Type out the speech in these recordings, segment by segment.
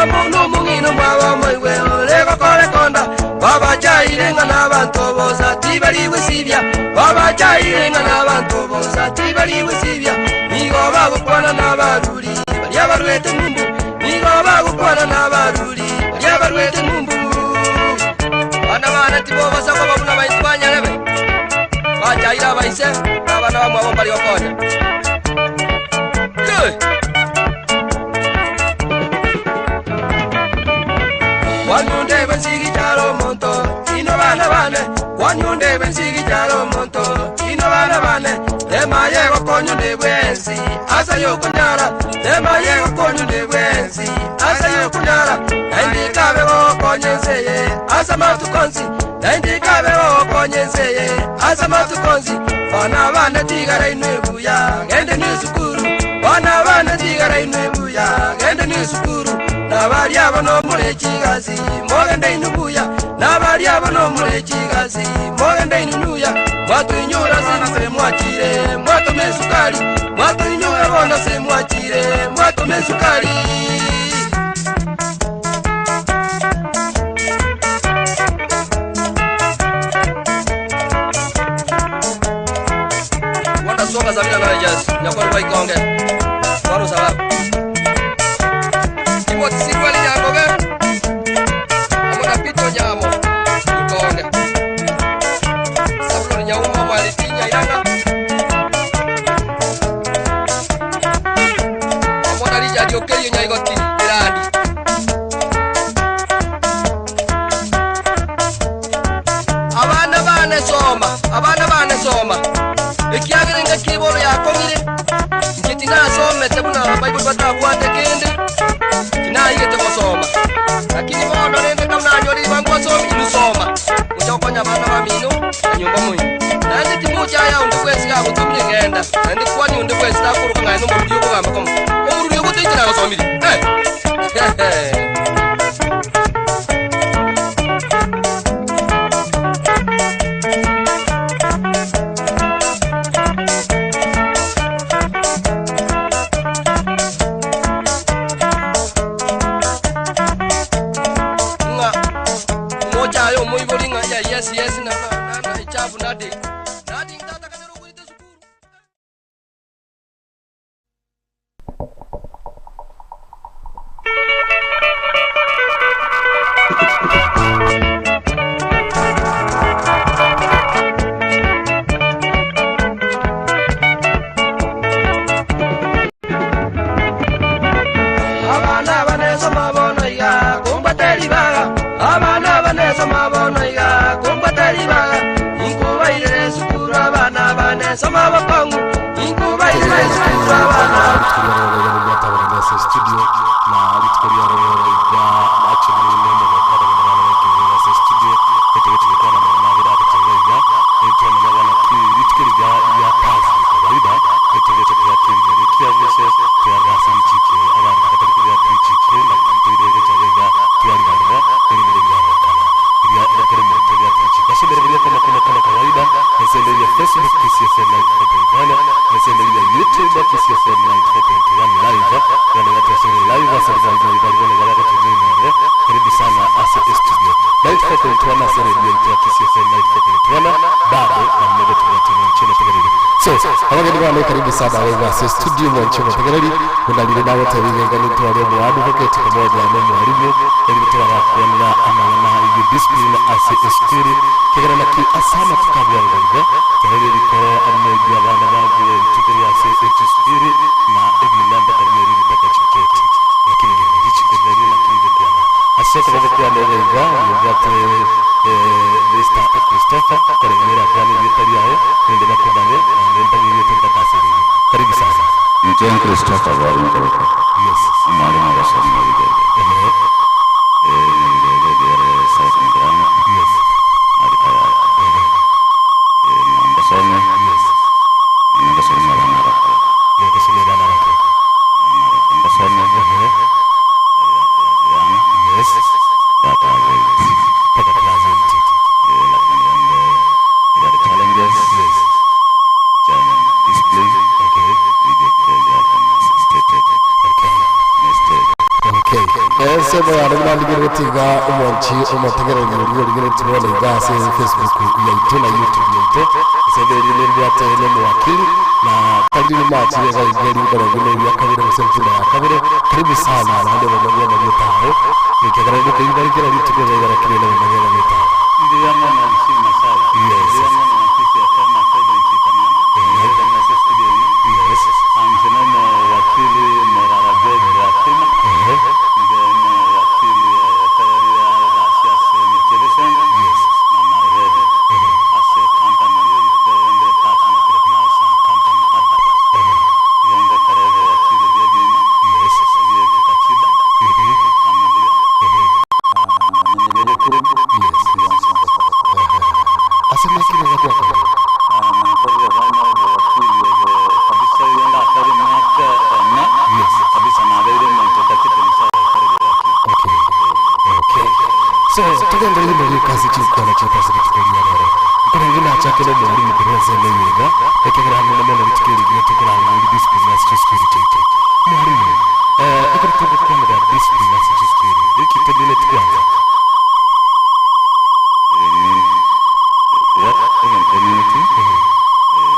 Amuno mungino mwa mwe olego kole konda. Baba chairenga na bantu boza tibali wisibya. Baba chairenga na bantu boza tibali wisibya. Nigo bagukwana na baruri bali abarwete numbu. Nigo bagukwana na baruri bali abarwete numbu. Bana tibo basa kwa babuna baitwanya lebe. Bachaira baise abana bamwe abo bali okonya. Wanyunde bensigi jalo monto, ino bana bane. Wanyunde bensigi jalo monto, ino bana bane. Tema yego konyo de bwensi, asa yo kunyara. Tema yego konyo de bwensi, asa yo kunyara. Naindi kabe go konyenseye, asa matu konsi. Naindi kabe go konyenseye, asa matu konsi. Bana bane tigara inebuya, gende ni sukuru. Bana bane tigara inebuya, gende ni sukuru. Nabali abono mule chigazi, mogende inubuya. Nabali abono mule chigazi, mogende inuya. Mwatu inyura se mwachire, mwatu mesukari. Mwatu inyura bona se mwachire, mwatu mesukari. Wanda soka za bila na jazz, nyakoni kwa ikonge. Waro sababu. What is it really I'm gonna pit on Yamo. Ikonge. Sablo nyauma walitinya iranga. Amona lija diokeli nyaigoti irani. Abana bane soma. Ekiagerenga kibolo yakongire. Ngitina some tebuna Bible batabuate kende. Na yete kusoma lakini bono nende kama nyori bangu wasoma inusoma uchakonya bana bamino nyumba munyi nandi timucha ya undukwesi ka kutumye ngenda nandi kwani undukwesi ta kuruka ngano mu byuko gamba komo umuru yuko tinjira basomiri yes na ichafu nadi ngata kanero kuite sukuru. Abana baneso mabono ya kumbateri baga. Abana baneso mabono ya kumbateri baga. Inkuba ile sukuru abana baneso mabokongu. Inkuba ile sukuru abana. Studio na alitukoria roho ya actually neno la kada na wale wa studio kitu kwa na vile atategea ndio na wana kitu ya kazi kawaida kitu kwa kitu kia vese kwa rasa mchike ala katika ya mchike na kitu ile chalega tuangalia ili ngara kana ya ndio mmoja ya mchike basi ndio kama kawaida nasema ya Facebook KCSL live kwa nasema ya YouTube KCSL live kwa live yana yatasema live sasa ndio ndio wale kutumia karibu sana asa studio live kwa na sasa ndio ya KCSL live kwa bado na mmoja tunatumia nchini Tanzania so abageni bane karibu sana asa studio mu nchini Tanzania kuna lile dawa tawiga ngani tu wale wa advocate pamoja na mwalimu ili tuwa kuona ama hiyo discipline asa studio kigana na asana tukabia ngani tayari kwa amedia bana baadhi tukiria asa studio na hivi namba kamili mpaka chiketi lakini hichi kidali na kile asante kwa leo ngate lista Christopher karibira kwa ni vitali yao ndio na kubane ndio ndio tutakasi karibu sana ni Christopher wa Ingo yes mwalimu wa somo hili ndio second grade yes alipaya namba somo yes namba somo na mara ndio kusema na mara namba somo yes data pada present the challenges yes display okay we get stated okay next sema yana ndigire tiga umonchi umotegera ngiro tubone gase Facebook yaito na YouTube yaito sebe ile ndio atele mwakili na kadiri machi ya ngeri ngoro ngene ya kabire msemtuna kabire karibu sana ndio mmoja na mtaho nikagara ndio kinga ngira YouTube ya kile na mmoja na mtaho ndio yana na sima sawa yes yana na sisi ya kama sasa nikikana ndio na sisi studio yes anjena wakili Morarabe ya Tima tukiangalia mbele kazi chukua na chapa sisi tukiangalia leo kuna ngine achake leo mwalimu kurasa leo hivi ekera hamna mbele tukiri bila tukira ngudi discipline na security chete mwalimu ekera tukua na discipline na security hiki tendele tuanza what again community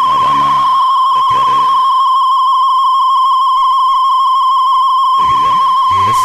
na bana ekera yes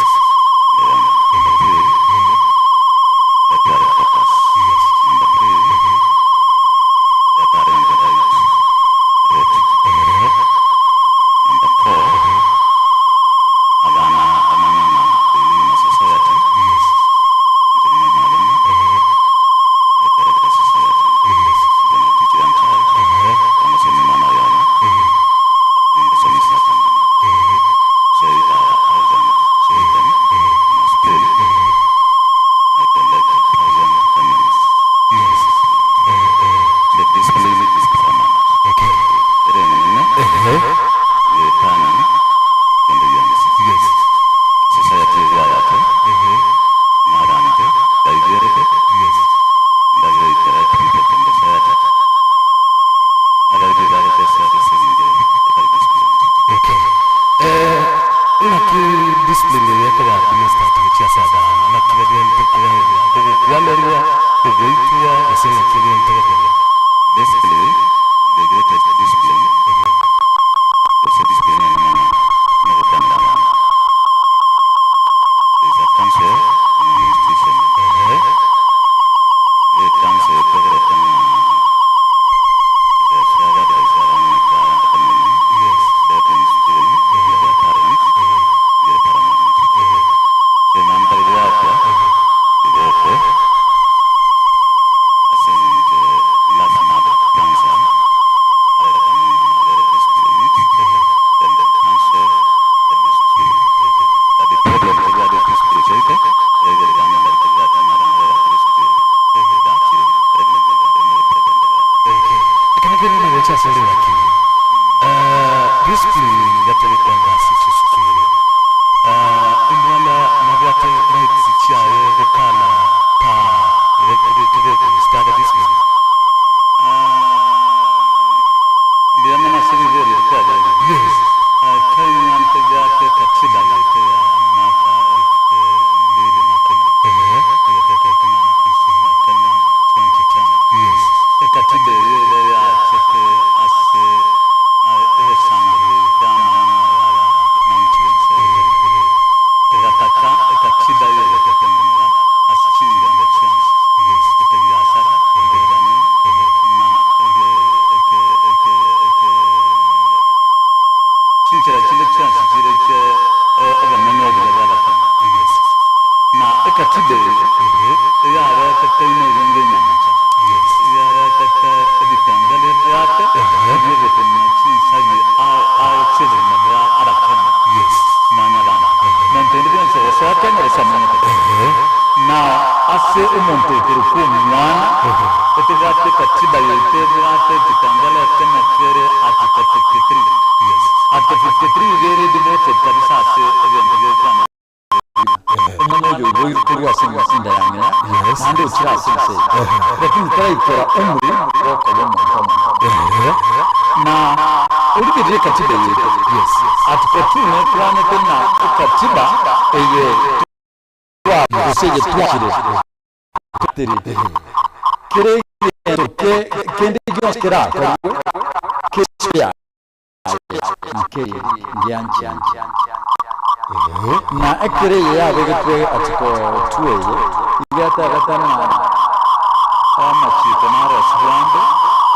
katiba yetu. Yes. Atupatie na katiba wa usije twakire kire ke kende gnos kira ko kya ke yanchi na ekere ya begetwe atiko tuwe igata gatana ama chiko na restaurant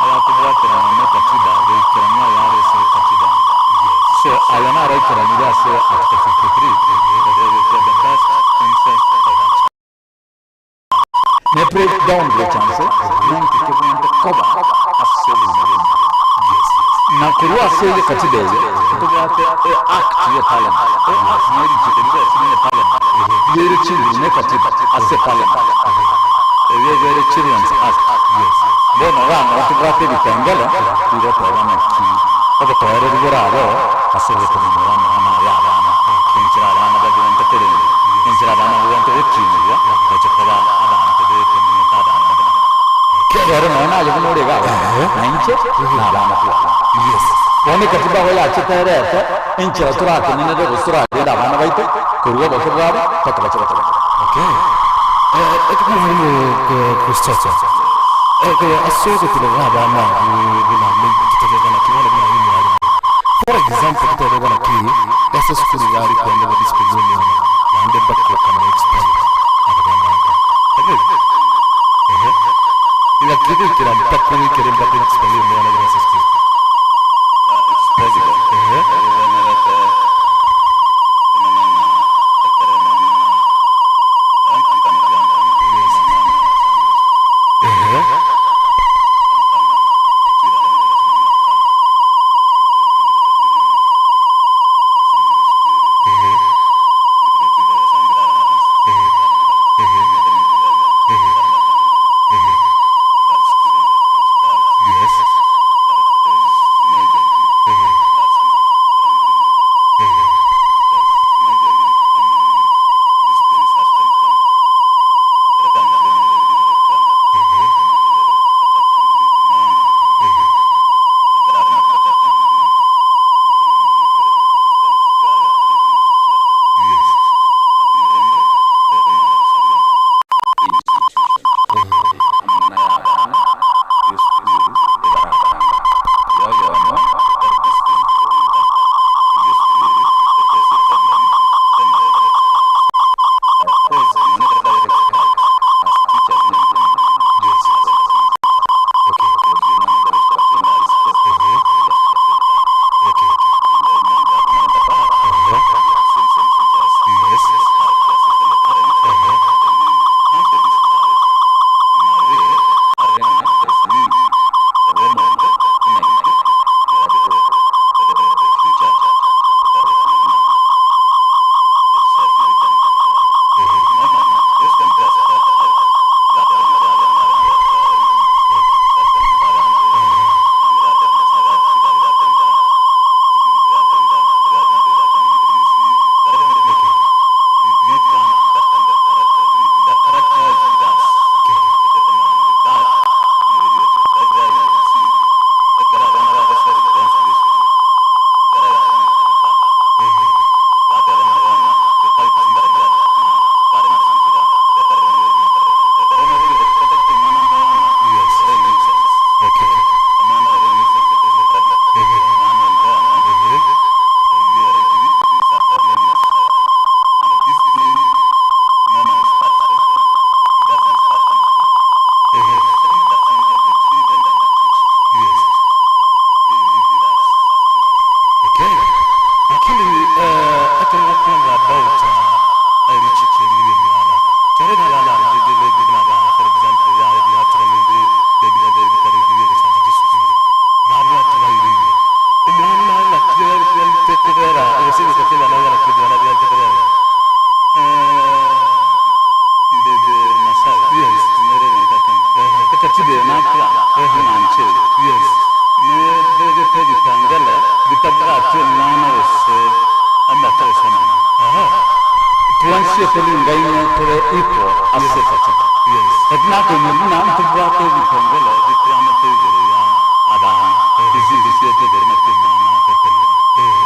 ala kubwatira na katiba bekiramwa ya rese katiba so ayana ra kiramira se atiko 53 the best incest ne break down the chances non che può cover assolutamente na kirwa se katiba kubwate act ya parliament act ne rijitende ne parliament yeri chini ne katiba ase parliament very children's act yes bona wana kubwate bitengela biro parliament ki obo tore rigorabo asole kuma wana ya bana injira bana bagenda tere injira bana bagenda tere ya bachakaba abana tere community abana kero nona aje kunoriga nanche na bana tu yes wani katiba hoya chitarete injira turate nene de surate da bana baite kuruwa bakubaba takabachaba okay ekumuhimu Christopher asoko tulogaba na bina mingi tutegana kiona bina himu hali for example tutegana ki esa skuli gari kwa ndaba discipline na ande bakko kama explain akabanda ila kitu kila mpaka ni kile mpaka explain mwana wa sisi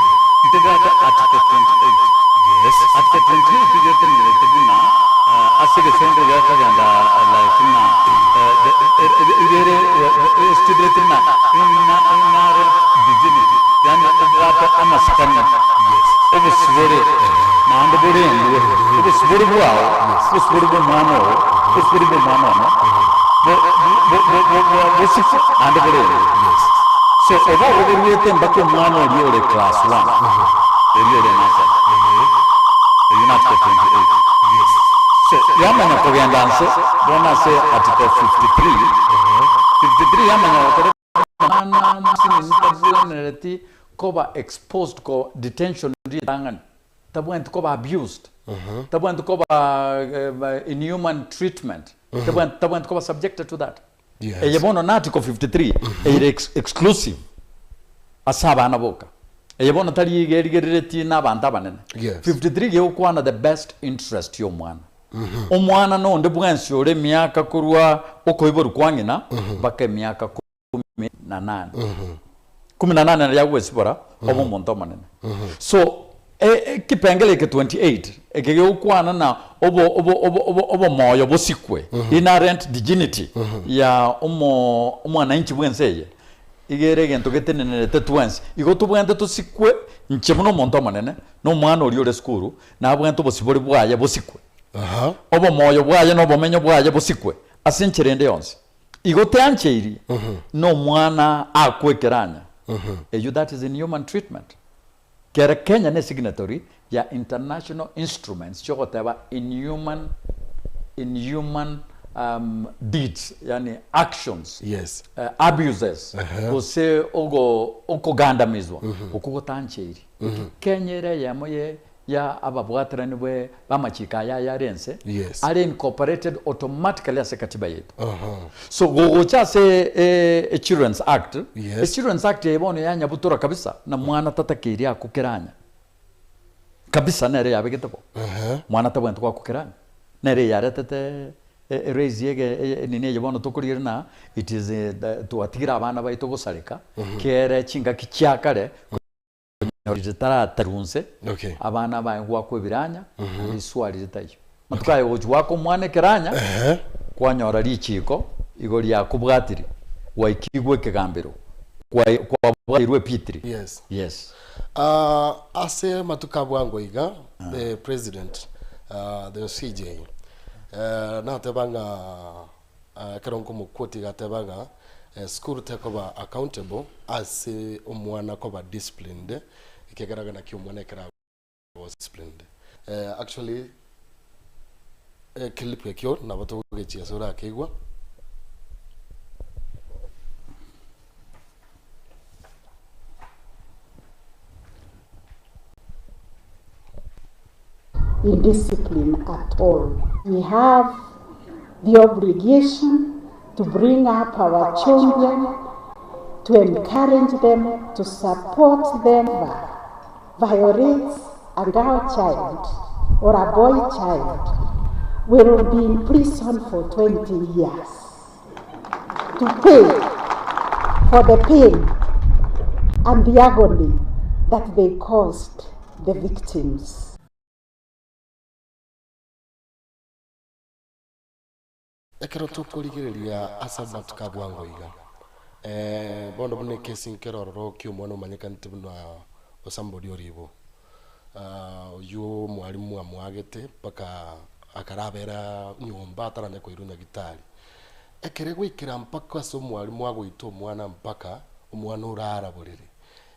Article 28. Yes. Article 28 is asige sende ya kaganda like na ere stability na inner dignity yani wata amaskani yes obusibore na ndobore ndiwe obusibore bwawo obusibore bw'omwana owo obusibore bw'omwana ono bosifu na ndobore yes so oba obulwete mbako omwana oli ole class 1 eriere nasa United 28 yes so yamanya kugenda nse bona se article 53 53 yamanya wakore mana musini ntabweneleti koba exposed ko detention ritangan tabwent koba abused tabwent koba inhuman treatment tabwent koba subjected to that yes eyebono na article 53 exclusive asaba naboka eyebono tali yigerigereti n'abantu abanene 53 ye ukwana the best interest yo mwana omwana no nde bwansi ore myaka kurwa okoiboru kwangina baka myaka 18 18 ya wesibora obo monto manene so kipengele ke 28 ekege ukwana na obo moyo bosikwe inherent dignity ya omwana inchi bwenseye igere gento getenenete twensi igoto bwende tosikwe nchemuno monto manene no mwana ori ore skuru na bwento bosibori bwaye bosikwe obo moyo bwaye no bomenyo bwaye bosikwe asincherende yonse igote ancheiri no mwana akwekeranya that is inhuman treatment kera Kenya ne signatory ya international instruments chokoteba inhuman deeds yani actions yes abuses ose okogandamizwa okugotancheiri Kenyere yamoye ya ababwatrani bwe bamachika ya rense yes are incorporated automatically as a katiba yetu so gogocha se a Children's Act yes a Children's Act yebono yanya butura kabisa na mwana tatakiri akukeranya kabisa nere yabegetapo mwana tabwento kwa kukeranya nere yaretete raise yege nine yebono tokurire na it is to atira abana baito gusarika kere chinga kicyakare ritara tarunse abana bayangwa kwebiranya iswari ritayo matwaye wako mwane keranya kwanyora lichiko igori yakubwatiri waikigwe kegambiro kwa irwe pitri yes ase matukabwango iga the president the CJ na tebanga karonko mukoti gatebanga school takeover accountable as omwana koba disciplined ikegaraga ki omwana ekara was disciplined actually clip yakyo na bato gechi asura kegwa indiscipline at all. We have the obligation to bring up our children, to encourage them, to support them. Violates a girl child or a boy child will be in prison for 20 years to pay for the pain and the agony that they caused the victims. Ekero tukurigiria asaba tukabwango iga bondo bune kesi nkeroro kyo mwana manyekanite buna osambodi oribo yo mwalimu amwagete paka akarabera nyumba ataranya ko irunya gitari ekere gwikira mpaka so mwalimu agwito mwana mpaka omwana urara burire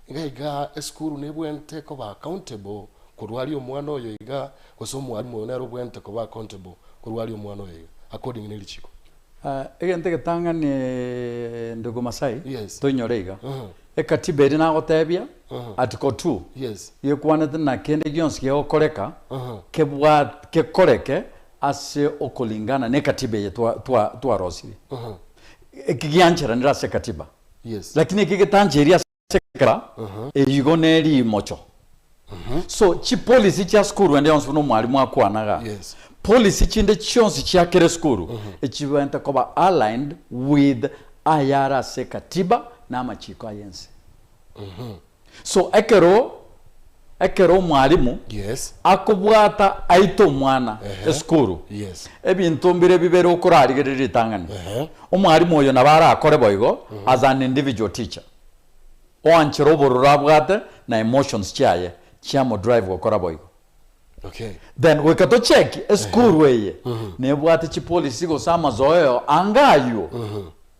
iga eskuru nebwente ko ba accountable kurwali omwana oyo iga koso mwalimu onero bwente ko ba accountable kurwali omwana oyo according to lichiko egente getanga ni ndugu Masai yes tonyorega ekatiba iri nagotebia article 2 yes yekwanete na kende gyonsi yokoreka kekoreke ase okolingana ne katiba ye twa rosiri ekigyanchera ndira se katiba yes lakini ekigetanjeria sekara eyigoneri mocho so chi policy cha skuru ende onse no mwalimu akwanaga yes policy chinde chonsi cha kere skuru echibenta koba aligned with ayara se katiba na machiko ayense so ekero ekero mwalimu yes akubwata aito mwana eskuru yes ebintu mbire bibere okurarigerera itangani omwalimu oyo nabara akore boigo as an individual teacher wanchiro borura bwate na emotions chaye chiamo drive gukora boigo. Okay. Then we kato check eskuru weye ne bwate chi policy go sama zoyo angayo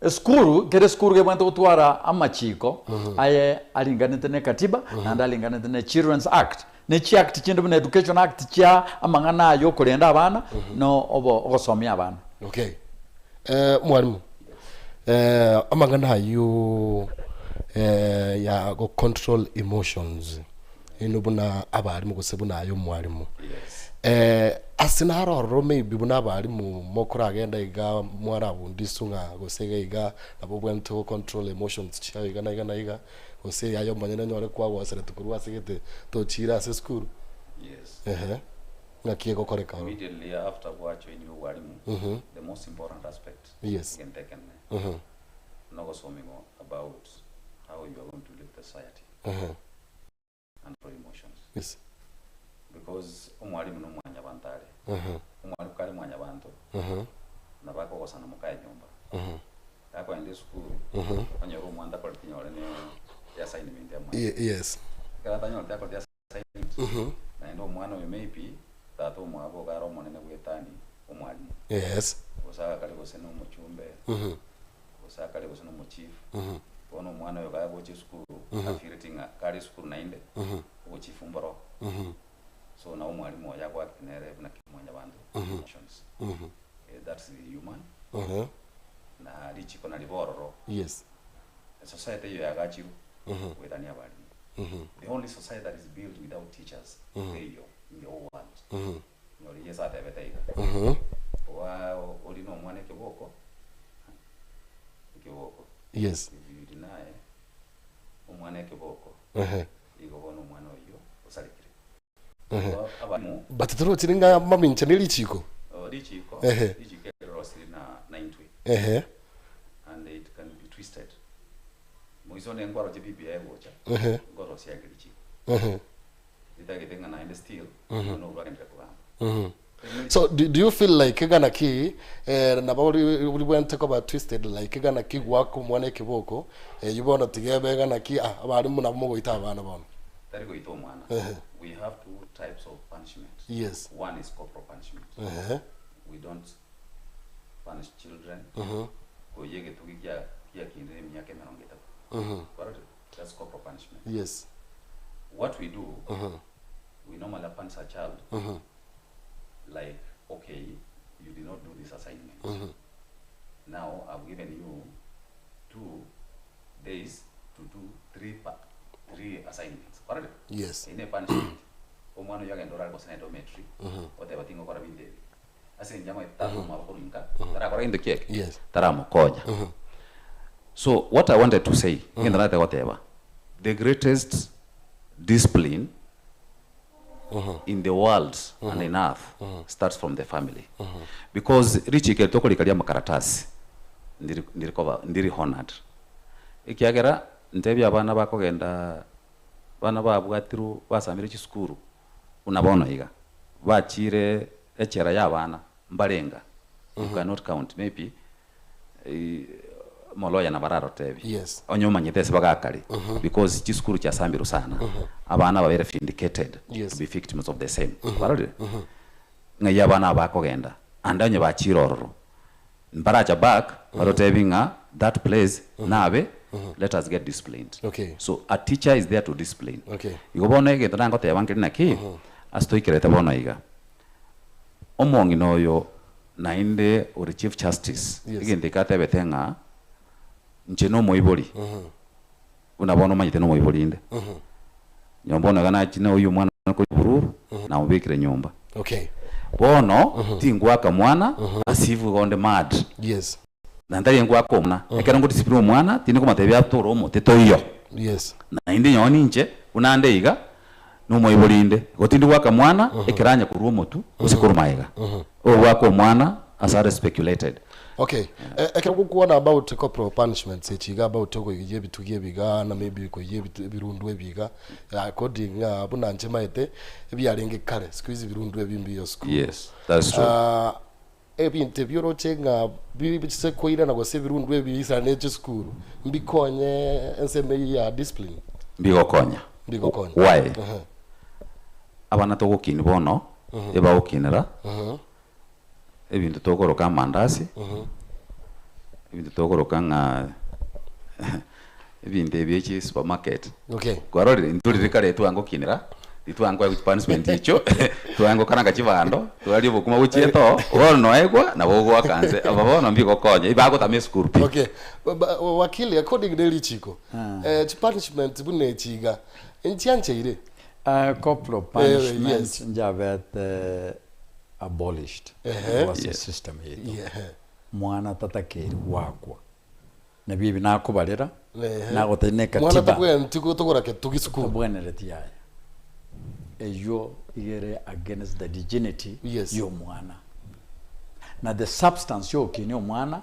eskuru kere eskuru ge bwante gutwara amachiko aye alinganete ne katiba na ndalinganete ne Children's Act ne chi act chinde ne Education Act cha amangana ayo kurenda abana no obo ogosomya abana. Okay. Mwalimu amangana ayo ya go control emotions ino buna abarimu gusebuna ayo mwarimu asina haroro maybe buna abarimu mokora agenda iga mwarabu ndisunga gosega iga abo bwento control emotions cha iga na iga gose ayo manyene nyore kwa wasere tukurwa segete to chira se school yes ngakie gokoreka immediately after watch when you warimu the most important aspect yes can take no go swimming about how you are going to live the society and for emotions. Yes. Because umwalimu no mwanya bantare. Umwalimu kali mwanya bantu. Na bako kosana mukaye nyumba. Yako ende school. Anyoro mwanda kwa tinyore ne assignment ya mwana. Yes. Kala tanyo ta kwa assignment. Na ndo mwana we maybe tato mwabo garo monene gwetani umwalimu. Yes. Osaka kali koseno muchumbe. Osaka kali koseno muchief. Ono mwana yo kaya boche school afiritinga kali school nainde uchifu mboro so na umwalimu wa yakwa kinere na kimwanya bantu emotions that's the human na richi kona libororo yes the society yo yagachiru wetani abali the only society that is built without teachers eyo in the whole world no yesa tebetaiga wa olino mwana kiboko yes naye umwana kiboko igobona umwana oyo usalikire batitoro tiringa mamincha nilichiko lichiko rosiri na intwi and it can be twisted muizone ngwaro jibibi egocha ngoro sia lichiko itagetenga na ende steel no uragenda kwa so do you feel like gana ki na bawuri we went talk about twisted like gana ki wako mwana kiboko yubona tigebe gana ki abarimu na mugo itabana bona tari go ito mwana we have two types of punishment yes one is corporal punishment we don't punish children ko yege tugikia kia kindire myake 30 that's corporal punishment yes what we do we normally punish a child like, okay, you did not do this assignment. Now I've given you 2 days to do 3 assignments. Correct? Yes. In a punishment, umwana yaga ndora ko sana dormitory. Whatever thing okora binde. Ase njama itatu makorinka. Tara kora in the cake. Yes. Tara mokonya. So what I wanted to say, in that whatever, the greatest discipline in the world and in earth starts from the family because richi kelitoko likalia makaratasi ndiri honored ikiagera ntebya abana bakogenda bana babwatiru basamire chiskuru unabona iga bachire echera y'abana mbarenga you cannot count maybe moloya na bararo tebi yes onyoma nyetese bagakali because chiskuru cha sambiru sana abana babere vindicated to be victims of the same barore ngaya abana bakogenda andanye bachirororo mbaracha back barotebinga that place nabe let us get disciplined okay so a teacher is there to discipline okay igobona ige tango tebangiri naki astoikirete bona iga omongi noyo nainde uri chief justice igende katebetenga ncheno moibori unabona manyite no moibori inde nyombona kana chino uyu mwana ko bururu na ubikire nyumba okay bono tingwaka mwana asivu gonde mad yes na ndari ngwako mna ekera ngo discipline mwana tiniko matebya toro mo tetoyo yes na inde nyoni nje unande iga no moibori inde gotindi gwaka mwana ekeranya kuruo motu usikuru maiga o gwako mwana as are speculated. Okay. Ekero kuona about corporal punishments echiga about toko igiye bitugiye biga na maybe ko igiye birundwe biga according abuna nchemaete ebyarenge kare squeeze birundwe bimbi yo school. Yes, that's true. Ebinte byoro chenga bibitse koira na gose birundwe bisa neche school mbikonye enseme ya discipline. Bigokonya. Why? Abana togokini bono eba okinera. Ebintu togoroka mandasi. Ebintu togoroka nga ebintu ebyechi supermarket. Okay. Kwarori nturi kare twango kinera. Itwango punishment icho. Twango kana chivando. Twali bukuma buchieto. Ono egwa na bogo akanze. Ababono mbigokonya. Ibago tame school. Okay. Wakili according to Lichiko. Punishment bune chiga. Nchiancheire. Corporal punishment njabet abolished. Was a system here. Mwana tatakeri wakwa. Na bibi nakubalira. Nago teneka tiba. Mwana takwe ntiko tokora ke tugisukuru. Bwenereti yaye. Eyo igere against the dignity yo mwana. Na the substance yo kini omwana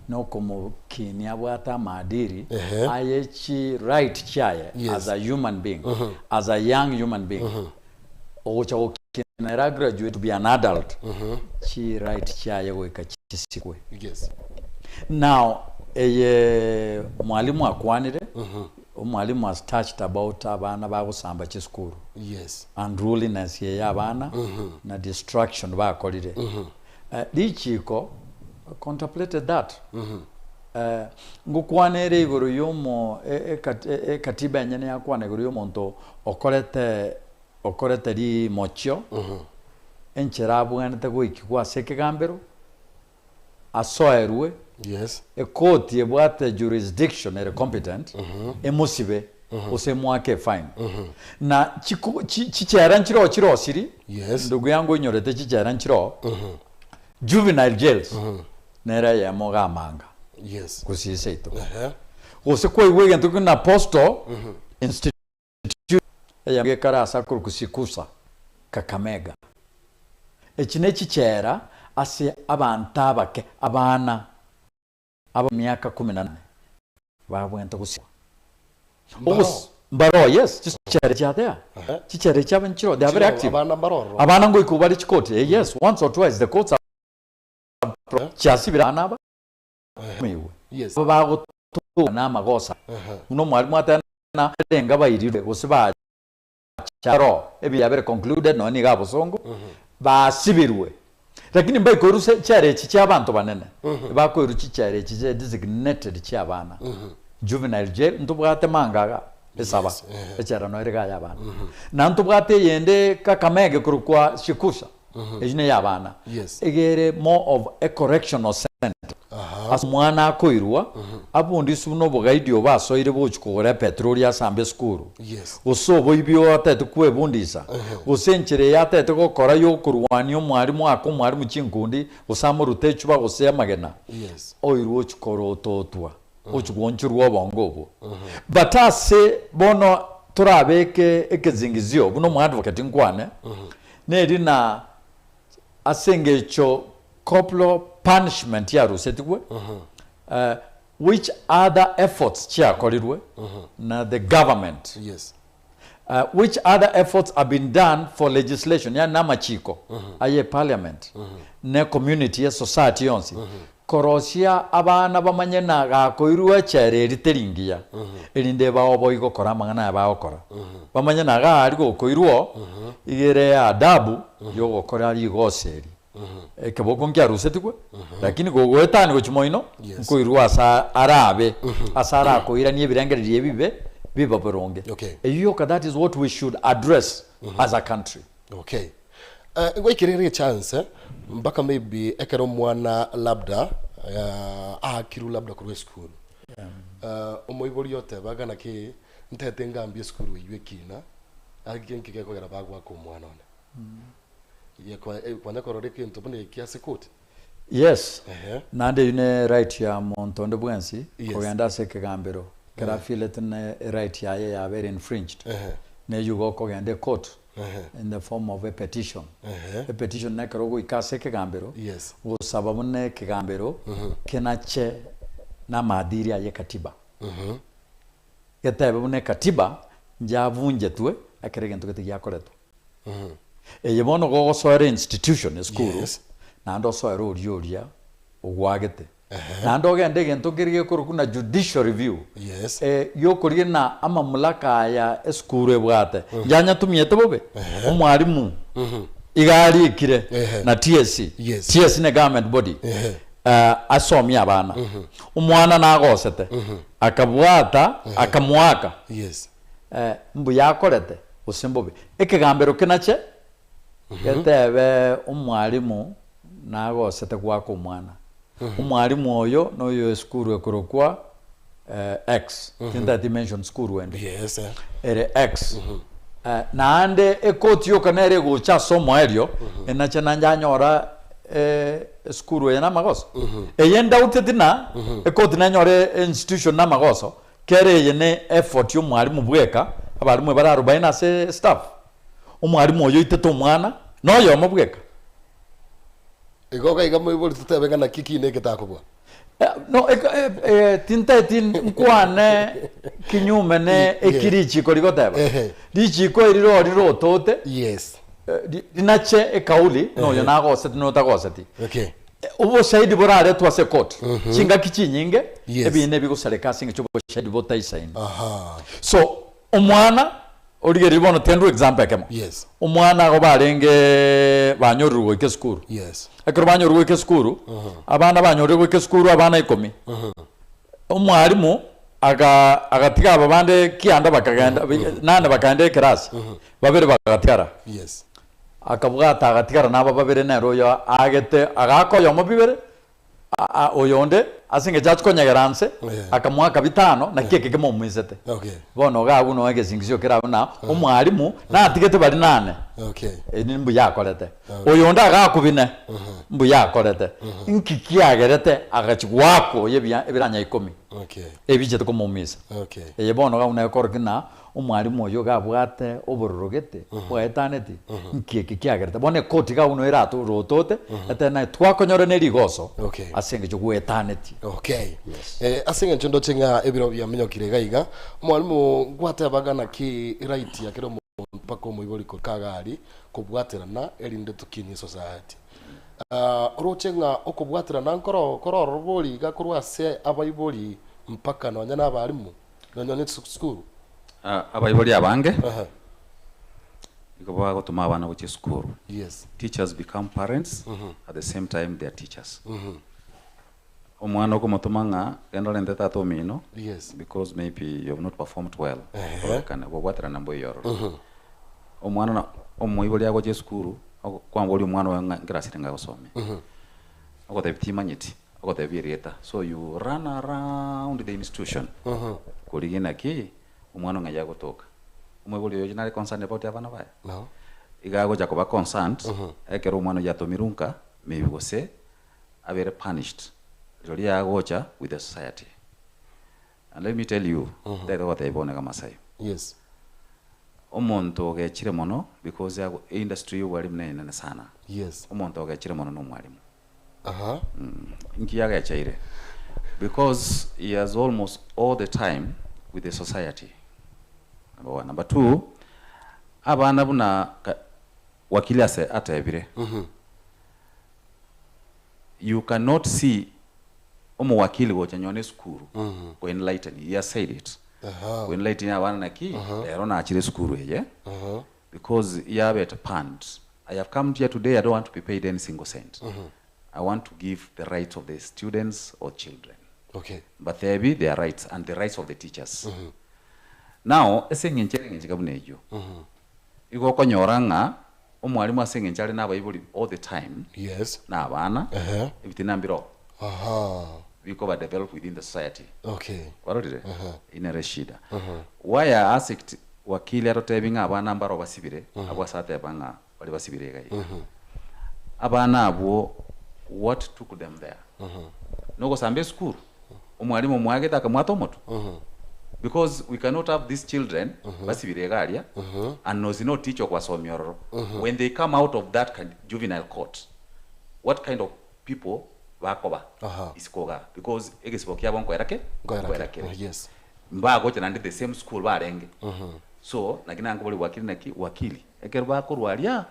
no komo kini abwata maadiri ayechi right chaye as a human being, as a young human being. Ocha okinera graduate to be an adult. Chi right chaye weka chisikwe. Yes. Now mwalimu akwanire mwalimu has touched about abana bagusamba chiskuru. Yes. Unruliness ye abana na distraction bakolire. Lichiko contemplated that. Ngukwanere iguru yomo katiba enyene yakwana iguru yomo nto okorete li mochio. Enchera bwanete goikwa sekegambero. Asoerwe. Yes. A court yebwate jurisdiction ere competent. Emusibe. Ose mwake fine. Na chichera nchiro siri. Yes. Ndugu yangu nyorete chichera nchiro. Juvenile jails. Nera ya moga manga. Yes. Kusise ito. Ose kwa iwege ntuku na posto institute ya ngekara asakuru kusikusa Kakamega. Echine chichera ase abantabake abana aba miaka 18 babwenta kusiwa. Mbaro, yes, chichera chadea. Chichera chabanchiro, they are very active. Abana ngo ikubali chikote. Yes, once or twice the courts are chasibira anaba. Yes. Bago to na magosa. Uno mwalimu atana renga bayirire gosiba charo ebi yabere concluded no ni gabo songo ba sibirwe. Lakini mbai ko ruse chare chichi abantu banene. Ba ko ruchi chare chichi designated chi abana. Juvenile jail ntubwate mangaga esaba echara no erega yabana. Na ntubwate yende Kakamega kurukwa shikusa. Ejine yabana. Egere more of a correctional center. As mwana akoirwa abundi suno bogaidio basoire bochukore petroli asambe skuru. Uso boibio atete kwebundisa. Usenchere yatete gukora yo kurwani omwarimu akomwarimu chinkundi usamurute chuba gose magena. Oirwo chukoro totwa. Ochugwonchurwa bongobo. Batase bono turabeke ekezingizio buno mu advocate nkwane. Neri na asengecho corporal punishment ya rusetigwe. Which other efforts chia kolirwe na the government. Which other efforts have been done for legislation ya namachiko aye parliament ne community ya society yonsi korosia abana bamanye na gakoirwe chere riteringia elinde bawo boigo kora mangana baokora bamanye na ga ari gokoirwo igere adabu yo gokora ari goseri ekeboko ngya rusetikwe lakini gogwetani gochimoino nkoirwa asa arabe asara koira ni ebirengereri ebibe biba boronge. Eyoka, that is what we should address as a country. Okay. Ngwikirire chance mpaka maybe ekero mwana labda akiru labda kurwe school. Omoibori yote bagana ki ntete ngambie school yiwe kina agenki keko gara bagwa ko mwana one. Ye kwa nakorore kintu bune kiase kote. Yes. Nande yune right ya montonde bwensi kogenda sekegambero. Kera feel it right ya very infringed. Ne yugo kogende court in the form of a petition. A petition na karogo ikase kigambiro. Yes. Gusaba mune kigambiro kenache na maadili ya katiba. Getebe mune katiba njavunje twe akerege ntuke tiyakoreto. Yebono gogo soere institution school. Yes. Na ndo soere orioria ogwagete. Na ndo gende gento kirige kurukuna judicial review. Yes. Yo kurige na ama mulaka ya school ebwate. Janya tumiyete bobe. Omwarimu. Igari ikire na TSC. Yes. TSC ne government body. Asomya abana. Umwana nagosete. Akabwata akamwaka. Yes. Mbu yakorete usimbobe. Ekigambiro kinache yetebe umwarimu nagosete gwako umwana. Umwarimu oyo noyo school ekorokwa X tinda dimension school wende. Yes. Ere X. Naande ekoti yo kanere gocha somo eryo enache nanjanyora school ya namagoso. Eyenda utetina ekoti nanyore institution namagoso kere yene effort yo mwarimu bweka abarimu bara 40 ase staff. Umwarimu oyo iteto umwana noyo mubweka. Igoga igamo iboli tutebega na kiki ne ketakobwa. No tintetin nkwane kinyume ne ekirichi koligoteba. Dichiko iriro tote. Yes. Dinache ekauli no yonagosete no tagoseti. Okay. Ubo shahidi borare twase court. Chinga kichi nyinge ebine bigusareka singa cyo shahidi botaisaini. So umwana origeri bono tendo example kemo. Yes. Umwana go barenge banyorugo ke skuru. Yes. Akero banyorugo ke skuru. Abana banyorugo ke skuru abana 10. Umwarimu agatiga ababande kianda bakagenda nane bakagenda class. Babere bagatyara. Yes. Akabwata agatigara naba babere nero yo agete agakoyo mo bibere oyonde asinge judge konyegeranse akamwaka bitano na kike kemo mumizete. Okay. Bono gabu no egezingizyo kera na umwarimu na atigete bari nane. Okay. Ni mbu yakorete. Oyonde agakubine mbu yakorete. Nkiki agerete agachigwako ebiranya 10. Okay. Ebije ko mumisa. Okay. Bono ga una korkina umwarimu oyo gabwate obororogete bwetaneti nkiki kiagerete bone koti ga uno irato rotote atena twakonyore ne rigoso asenge cyo gwetaneti. Okay. Asenge nchondo chenga ebiro bya menyokire gaiga umwarimu gwate abagana ki right ya kero mpako muibori ko kagari kubwaterana erinde tukini society. Rochenga okubwaterana nkoro roboli gakorwa se abayibori mpaka nonya n'abarimu nonya ne school. Abayibori abange iko gutuma abana ku school. Yes. Teachers become parents at the same time they are teachers. Omwana ko motomanga endole ndeta to mino. Yes. Because maybe you have not performed well. Kana bobwatira nambo yoro. Omwana omuibori ago je school kwamboli omwana wa ngrasire ngagosome. Ogote bitimanyiti ogote bireta. So you run around the institution. Kuligina ki umwana ngaja gotoka umwebuli yo jinali concerned about abana baya no igago jakoba concerned ekero umwana yatomirunka maybe gose abere punished joli yagocha with the society. And let me tell you that what I bonega masai. Yes. Omonto gechire mono because ya industry yo wali mnene sana. Yes. Omonto gechire mono no mwalimu. Nki yaga chaire because he has almost all the time with the society. Number one. Number two, abana buna wakili ase atebire. You cannot see omo wakili wocha nyone skuru ko enlighten. He has said it. Ko enlighten abana naki ero na achire skuru ye. Because he have it panned. I have come here today, I don't want to be paid any single cent. I want to give the rights of the students or children. Okay. But there be their rights and the rights of the teachers. Now, esengenchere ngikabnejo. Iko konyoranga omwalimu asengenchale n'abayibuli all the time. Yes. Na abana. Ebitinambiro. Biko ba develop within the society. Okay. Warorire. Ine reshida. Why I asked wakili arotebinga abana mbaro basibire abwasate banga bali basibire gai. Abana abo what took them there? Noko sambe school. Omwalimu mwageta akamwato moto. because we cannot have these children basi biregalia and no teacher kwa somyororo when they come out of that juvenile court what kind of people bakoba isikoga because egisibokia bonko erake yes mbago tena the same school barenge so nakina ngo bali wakili ekero bakorwalia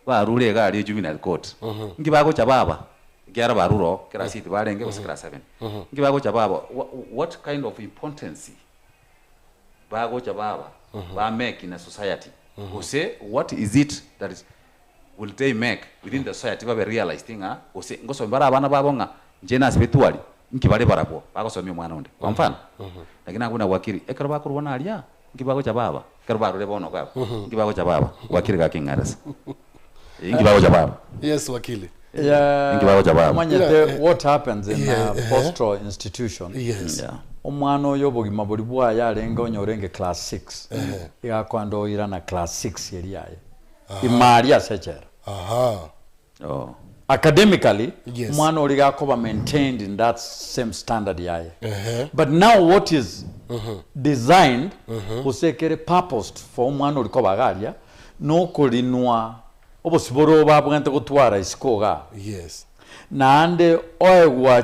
barure gali juvenile court ngibago cha baba gyara baruro kera city barenge usikira 7 ngibago cha baba what kind of importance bago cha baba ba make in a society who say what is it that is will they make within the society ba realize thing ose ngoso mbara abana babonga njena spiritually nkibale barabo bagosomya mwana onde kwa mfano lakini hakuna wakili ekero bakurubona alia ngibago cha baba kero barure bono kwa ngibago cha baba wakili ka kingarasa ngibago cha baba yes wakili ngibago cha baba what happens in a pastoral institution yes omwana oyo bogima buli bwa yalenga onyorenge class 6 yakwando ira na class 6 yeri yaye imari asechera academically mwana oli gakoba maintained in that same standard yaye but now what is designed usekere purposed for mwana oli koba galia no kolinwa obosiboro babwente gutwara isikoga yes nande oegwa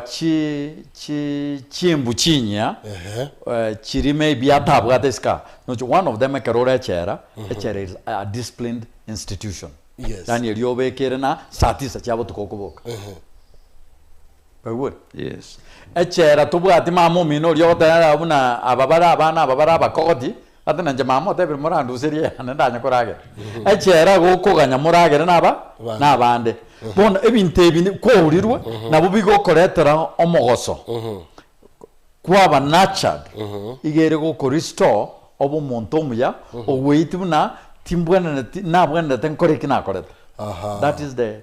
chimbu chinya chirime byatabwa deska no one of them ekerora echera is a disciplined institution yes Daniel yobekere na satisa cyabo tukokoboka would yes echera tubwati mamo mino ryota abuna ababara abana ababara abakodi atana nje mamo tebe murandu serie ndanya korage echera gukuganya muragere nabande bona ebintu ebi kwurirwe nabo bigokoretera omogoso kwaba nurtured igere go restore obo muntu omuya ogwitibuna timbwana nabwana tenkore kinakoreta that is the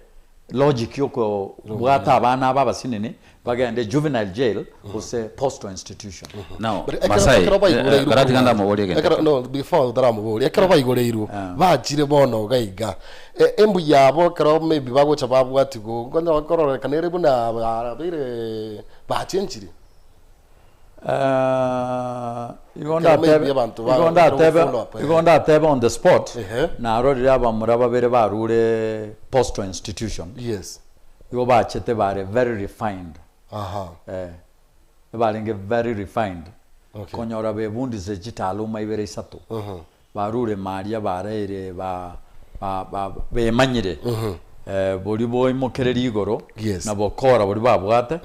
logic yoko bwata abana baba sinene bagende juvenile jail use postal institution now masai karati ganda mobori again no before dara mobori ekero bayigoreirwo bajire bono gaiga embu yabo kero maybe bagocha babwatigo ngonya bakorora kanere buna abire bachenjiri igonda tebe on the spot na arorira abamura babere barure postal institution yes yo bachete bare very refined barenge very refined konyora bebundize kitaluma ibere isatu barure maria barere ba bemanyire boli boy mokereri igoro na bokora boli babwate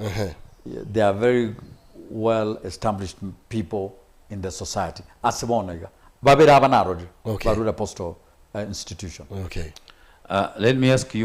they are very well established people in the society asibonega babera abanarodi barura postal institution okay let me ask you